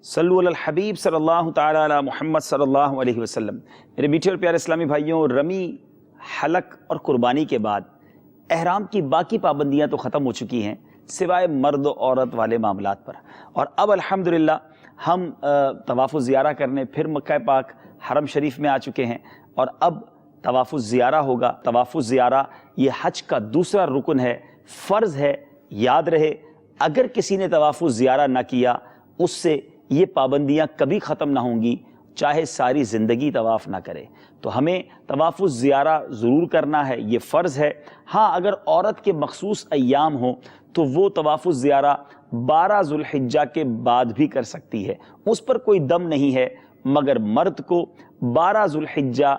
صلو علی الحبیب صلی اللہ تعالی علی محمد صلی اللہ علیہ وسلم۔ میرے میٹھے اور پیارے اسلامی بھائیوں، رمی، حلق اور قربانی کے بعد احرام کی باقی پابندیاں تو ختم ہو چکی ہیں سوائے مرد و عورت والے معاملات پر، اور اب الحمدللہ ہم طواف الزیارہ کرنے پھر مکہ پاک حرم شریف میں آ چکے ہیں، اور اب طواف الزیارہ ہوگا۔ طواف الزیارہ یہ حج کا دوسرا رکن ہے، فرض ہے۔ یاد رہے، اگر کسی نے طواف الزیارہ نہ کیا اس سے یہ پابندیاں کبھی ختم نہ ہوں گی، چاہے ساری زندگی طواف نہ کرے۔ تو ہمیں طواف الزیارہ ضرور کرنا ہے، یہ فرض ہے۔ ہاں، اگر عورت کے مخصوص ایام ہوں تو وہ طواف الزیارہ 12 ذو الحجہ کے بعد بھی کر سکتی ہے، اس پر کوئی دم نہیں ہے، مگر مرد کو 12 ذو الحجہ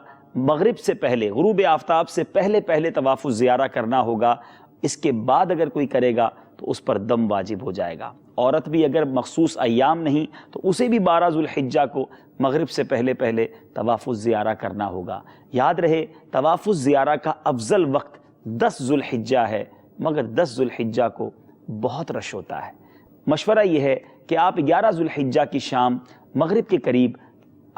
مغرب سے پہلے، غروب آفتاب سے پہلے طواف الزیارہ کرنا ہوگا۔ اس کے بعد اگر کوئی کرے گا تو اس پر دم واجب ہو جائے گا۔ عورت بھی اگر مخصوص ایام نہیں تو اسے بھی 12 ذو الحجہ کو مغرب سے پہلے طواف الزیارہ کرنا ہوگا۔ یاد رہے، طواف الزیارہ کا افضل وقت 10 ذو الحجہ ہے، مگر 10 ذو الحجہ کو بہت رش ہوتا ہے۔ مشورہ یہ ہے کہ آپ 11 ذو الحجہ کی شام مغرب کے قریب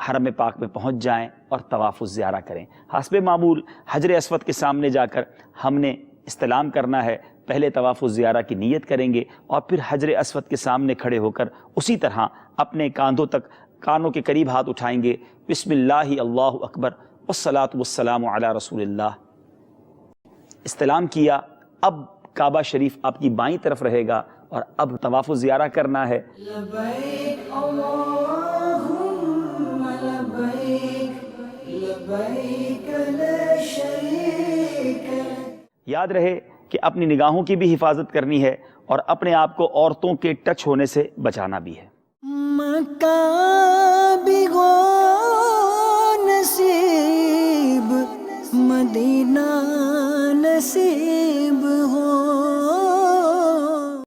حرم پاک میں پہنچ جائیں اور طواف الزیارہ کریں۔ حسب معمول حجر اسود کے سامنے جا کر ہم نے استلام کرنا ہے، پہلے طواف الزیارہ کی نیت کریں گے اور پھر حجر اسود کے سامنے کھڑے ہو کر اسی طرح اپنے کاندھوں تک، کانوں کے قریب ہاتھ اٹھائیں گے، بسم اللہ اللہ اکبر والصلاۃ والسلام علی رسول اللہ۔ استلام کیا، اب کعبہ شریف آپ کی بائیں طرف رہے گا اور اب طواف الزیارہ کرنا ہے۔ لبیک اللہم لبیک لبیک لا شریک لک۔ یاد رہے کہ اپنی نگاہوں کی بھی حفاظت کرنی ہے اور اپنے آپ کو عورتوں کے ٹچ ہونے سے بچانا بھی ہے۔ مکہ بگو نصیب، مدینہ نصیب۔